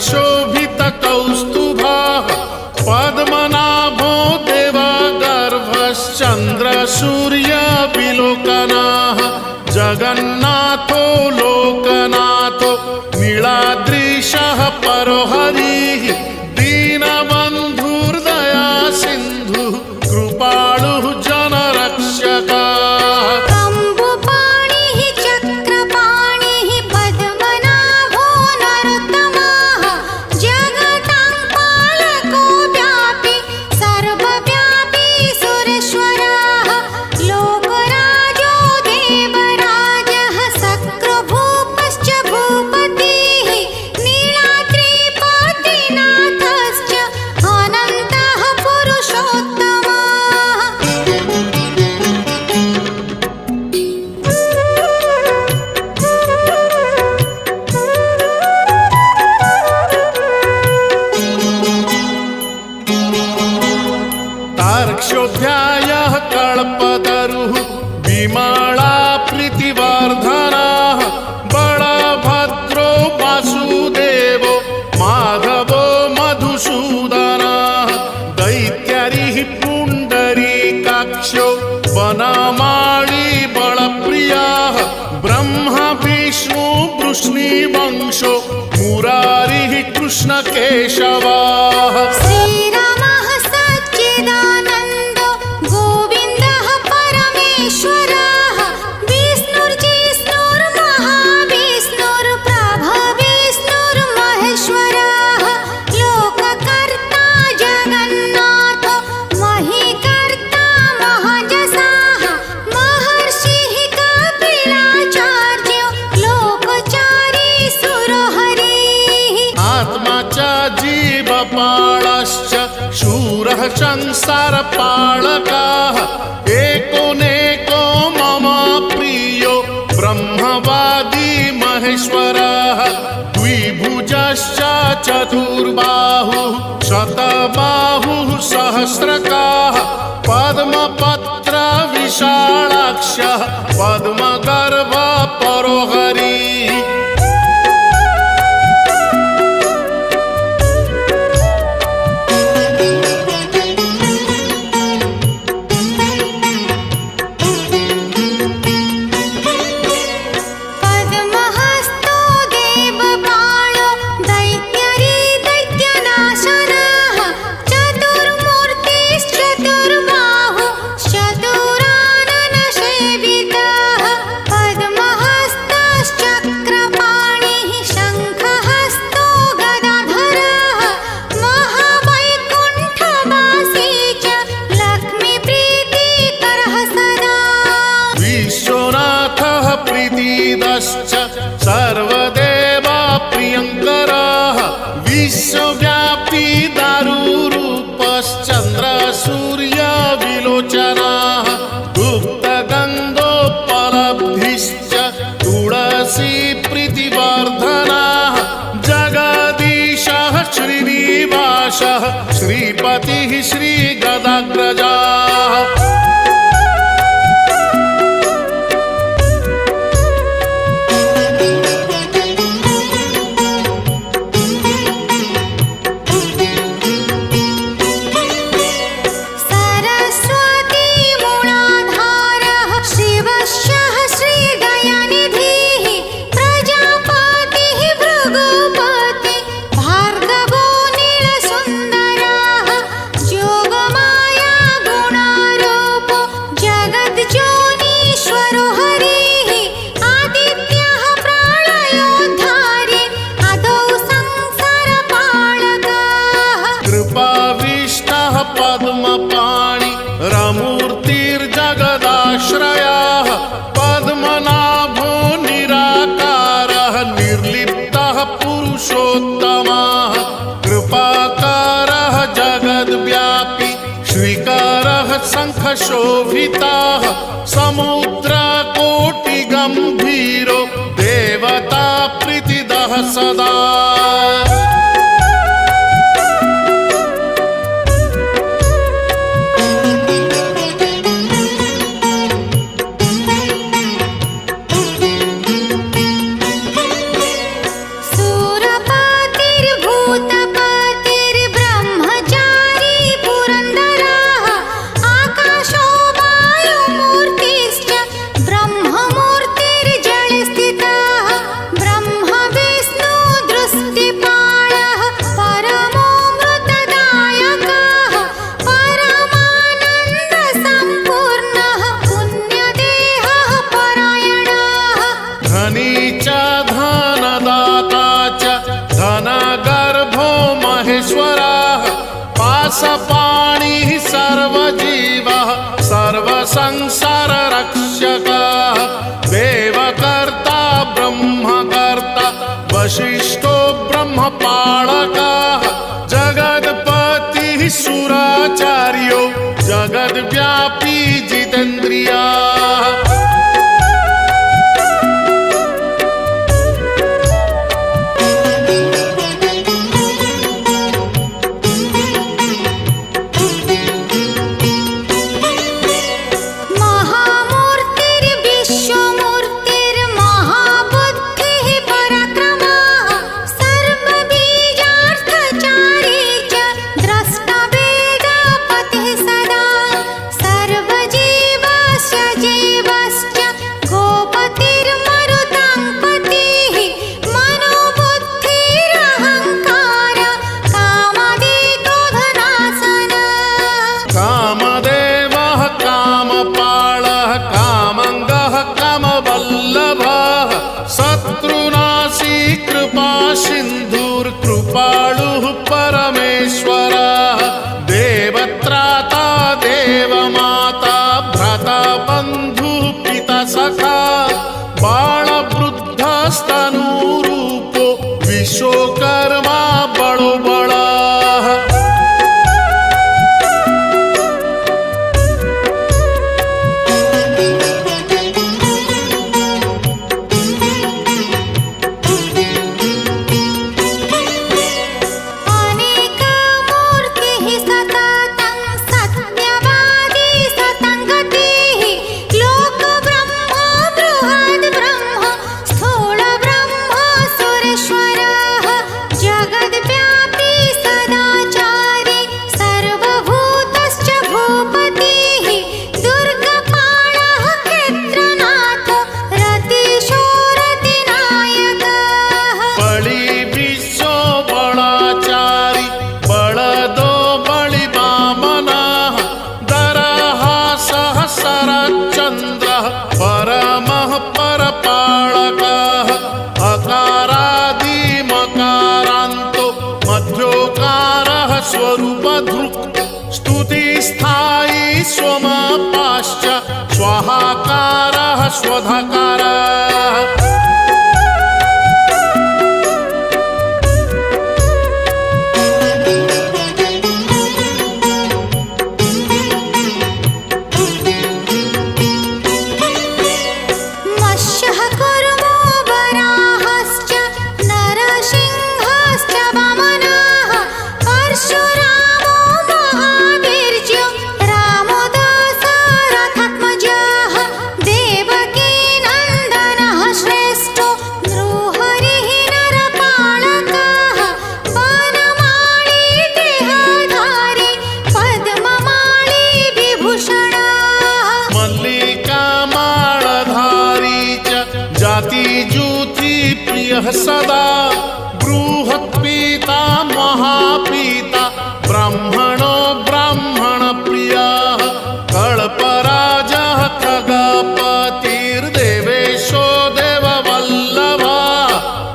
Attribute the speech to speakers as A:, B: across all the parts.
A: शोभित कौस्तुभः पद्मनाभो देवगर्भश्चन्द्र सूर्य विलोकनः जगन्नाथो लोकनाथो नीलाद्रीशः परो हरिः दीनबन्धुर्दया सिन्धु कृपालुः जनरक्षकः तार्क्ष्योऽध्यायः कल्पतरुः विमला प्रीतिवर्धनः बलभद्रो वासुदेवो माधवो मधुसूदनः दैत्यारिः पुण्डरीकाक्षो वनमाली बलप्रियः ब्रह्मा विष्णु वृष्णिवंशो मुरारिः कृष्णकेशवः जीवपालश्च शूरः संसारपालकः एकोनेको मम प्रियो ब्रह्मवादी महेश्वरः द्विभुजश्च चतुर्बाहुः शतबाहुः सहस्रकाः पद्मपत्र विशालाक्षः पद्मगर्भ परो हरिः सर्वदेवा प्रियंकरः विश्वव्यापी दारुरूपश्चन्द्र सूर्य विलोचनः गुप्तगन्धोपलब्धिश्च तुलसी प्रीतिवर्धनः जगदीशः श्रीनिवासः श्रीपतिः श्रीगदाग्रजः पद्मपाणि रमूर्तिर्जगदाश्रयः पद्मनाभो निराकारः निर्लिप्तः पुरुषोत्तमः कृपाकारः जगद्व्यापी श्रीकरः शङ्खशोभितः समुद्रकोटिगम्भीरो देवता प्रीतिदः सदा
B: सूरपातिर्भू
A: वसिष्ठो ब्रह्मपालकः जगत्पतिः सुराचार्यो जगद्व्यापी जितेन्द्रियः। सिन्धुर्कृपालुः परमेश्वरः देवत्राता देवमाता भ्राता बन्धुः पिता सखा बालवृद्धस्तनूरूपो विश्वकर्मा बड़ो बड़ः। परमः परपालकः अकारादिमकारान्तो मध्योकारः स्वरूपधृक् स्तुतिस्थायी स्वमपाश्च स्वाहाकारः स्वधाकारः। सदा बृहत्पिता महापिता ब्राह्मणो ब्राह्मणप्रियः कल्पराजः खगपतिर्देवेशो देववल्लभः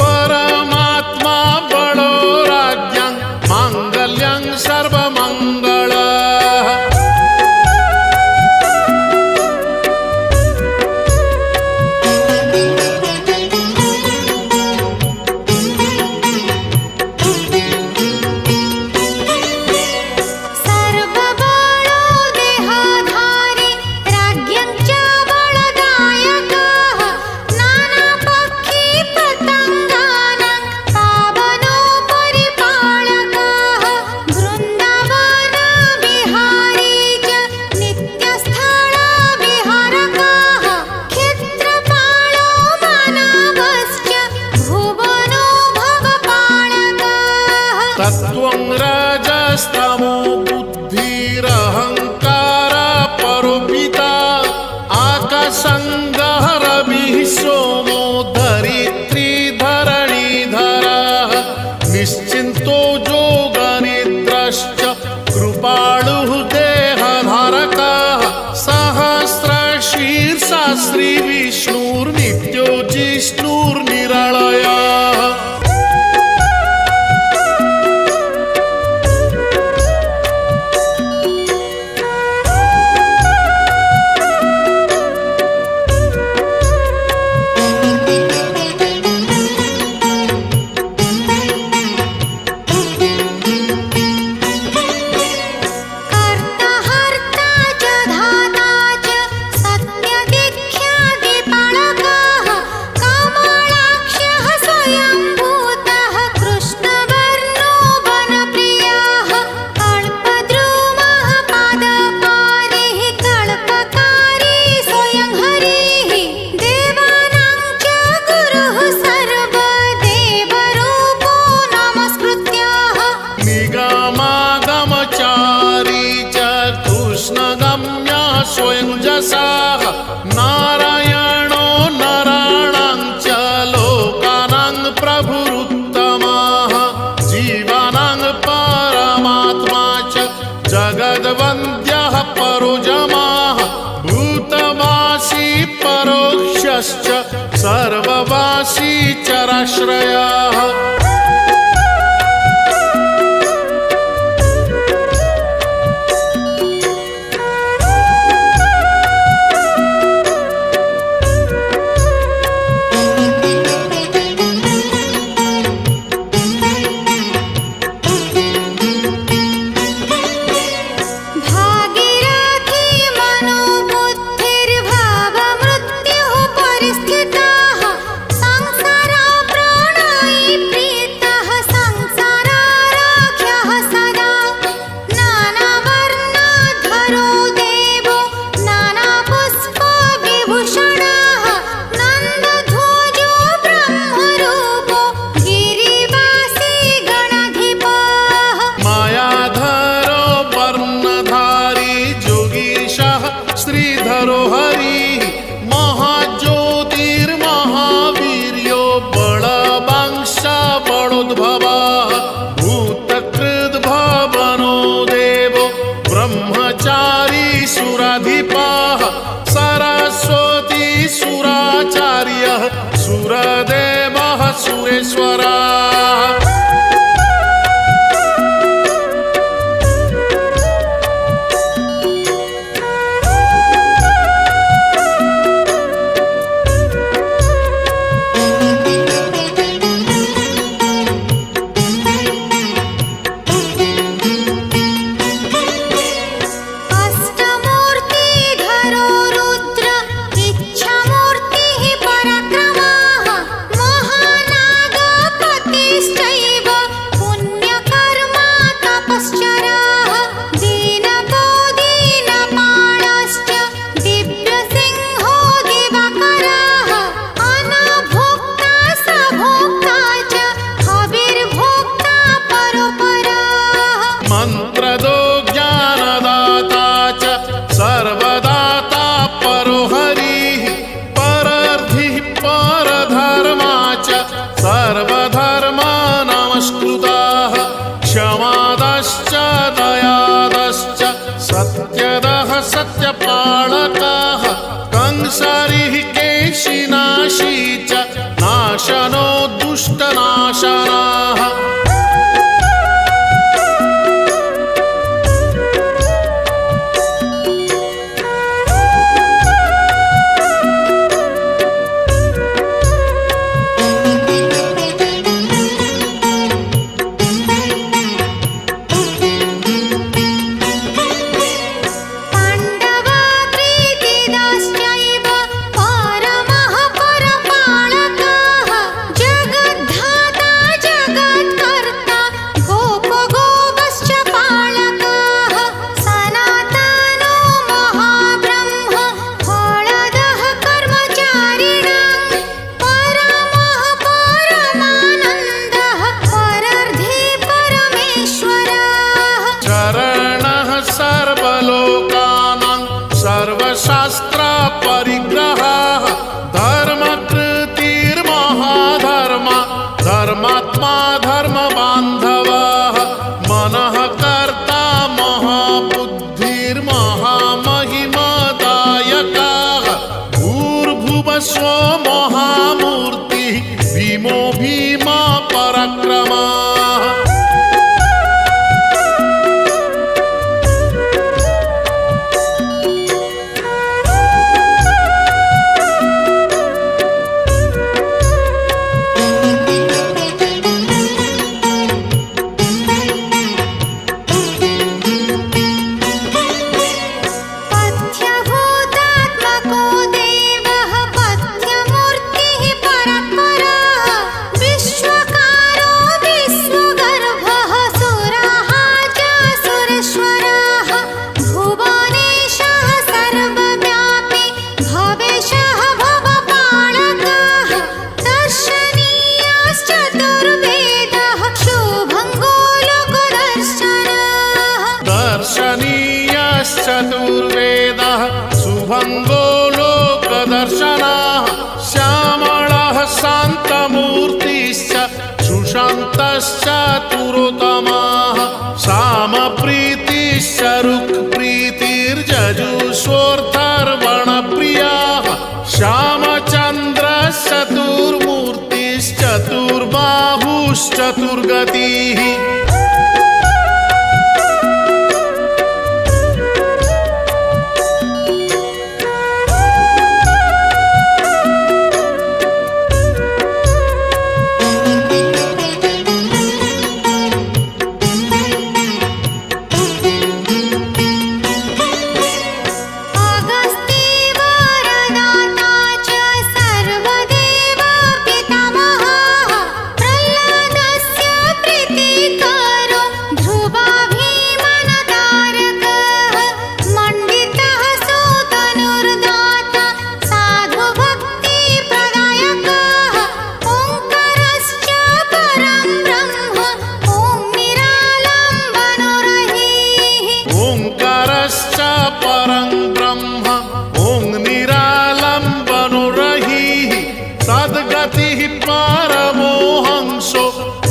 A: परमात्मा बड़ो राज्ञं माङ्गल्यं सर्वमङ्गलः। चराश्रयः श्रीधरो हरि महाज्योतिर्महावीर्यो बलवांशा बलोद्भवा भूतकृद्भवनो देवो ब्रह्मचारी सुराधिपः सरस्वती सुराचार्यः सुरदेवः सुरेश्वराः सर्वधर्मानमस्कृताः क्षमादश्च दयादश्च सत्यदः सत्यपालकाः कंसरिः केशिनाशी च नाशनो दुष्टनाशनाः सर्वशास्त्र परिग्रहः धर्मकृतिर्महाधर्म धर्मात्मा धर्मबान्धवः मनः कर्ता महाबुद्धिर्महामहिमदायकः भूर्भुवस्व महामूर्तिः भीमो भीमा पराक्रमः चतुर्वेदः शुभङ्गो लोकदर्शनः श्यामळः शान्तमूर्तिश्च सुशान्तश्च तुरोत्तमः सामप्रीतिश्च रुक्प्रीतिर्जजुष्वर्थर्वणप्रियः श्यामचन्द्रश्च चतुर्मूर्तिश्च चतुर्बाहुश्चतुर्गतिः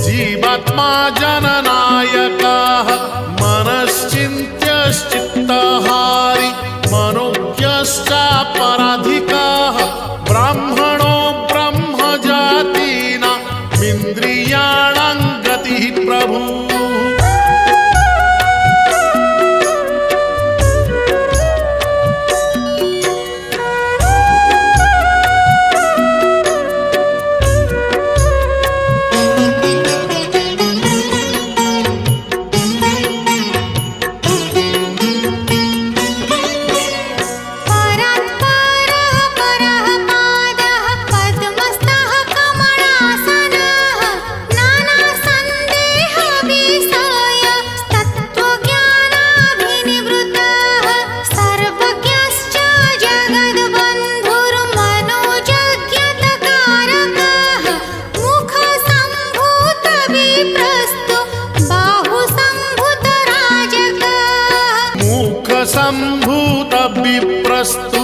A: जीवात्मा जननायकः मनश्चिन्त्यश्चित्तहारी मनोज्ञश्चापराधिकः ब्राह्मणो ब्रह्मजातीनामिन्द्रियाणां गतिः प्रभुः संभूत विप्रस्तु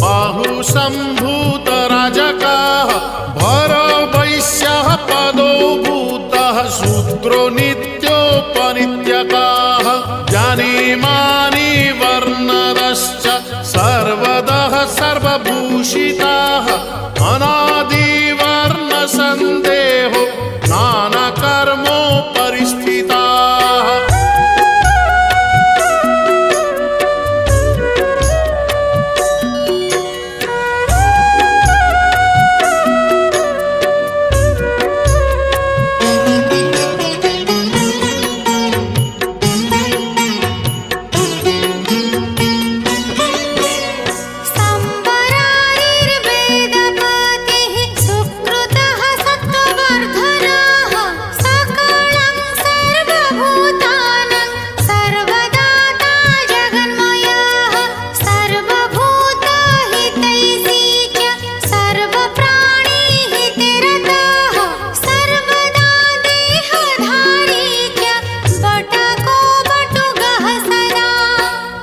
A: बाहु संभूत राजकाः भर वैश्यः पदो भूतः शूद्रो नित्योपनित्यकाः जानीमानी वर्णदश्च सर्वदः सर्वभूषिताः अनादिवर्णसन्देहो नानाकर्मोपरिस्थिताः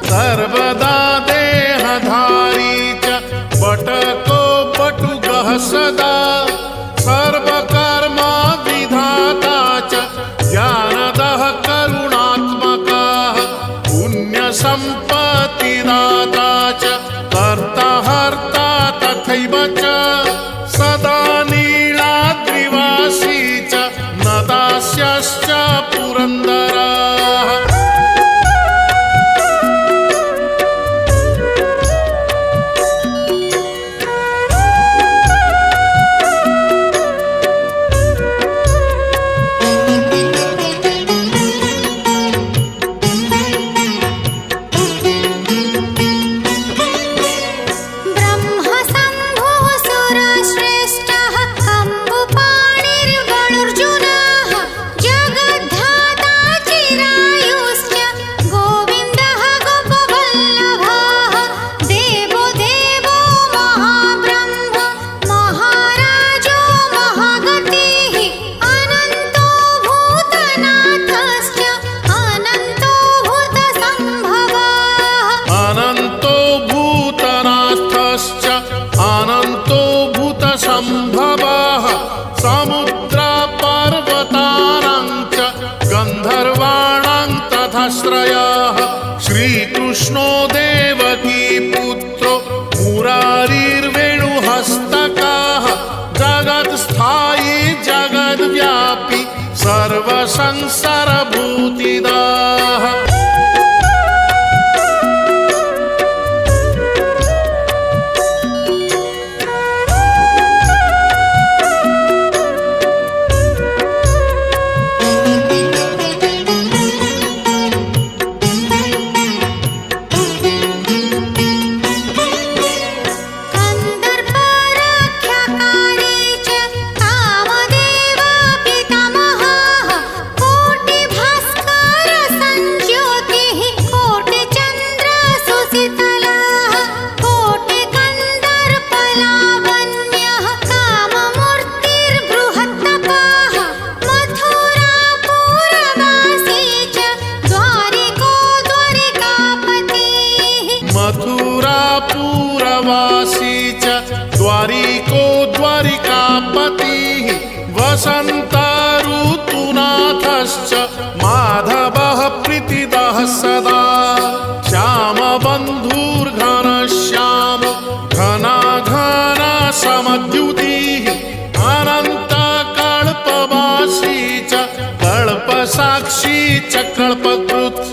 A: सर्वदा देहधारी च बटको बटुगः सदा सर्वकर्म विधाता च ज्ञानदः करुणात्मकः पुण्यसम्पत्तिदाता च कर्ता हर्ता तथैव च सदा नीलाद्रिवासी च न दास्यश्च पुरन्दरः संभवः समुद्र पर्वतानां च गन्धर्वाणां तथाश्रयः श्रीकृष्णो देवकी पुत्रो मुरारिर्वेणुहस्तकः जगत्स्थायी जगद्व्यापी सर्वसंसारभूतिदाः मथुरापुरवासी च द्वारिको द्वारिकापतिः वसन्त-ऋतुनाथश्च माधवः प्रीतिदः सदा श्यामबन्धुर्घनश्याम घनाघनसमद्युतिः अनन्तकल्पवासी च कल्पसाक्षी च कल्पकृत्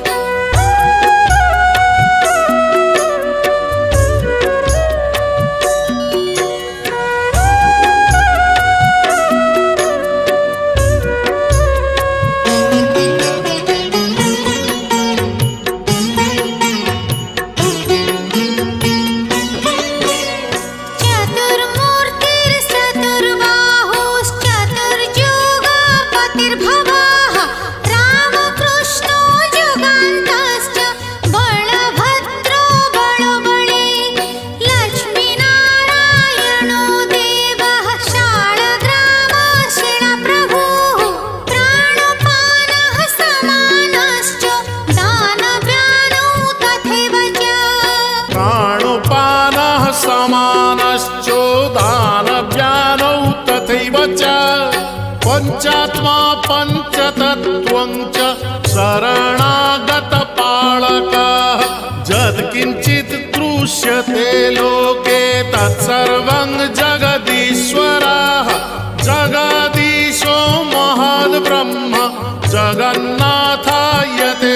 A: समानश्चोदानव्यानौ तथैव च पञ्चात्मा पञ्चतत्त्वं च शरणागतपालकः यत्किञ्चित् दृश्यते लोके तत्सर्वं जगदीश्वरः जगदीशो महद्ब्रह्म जगन्नाथायते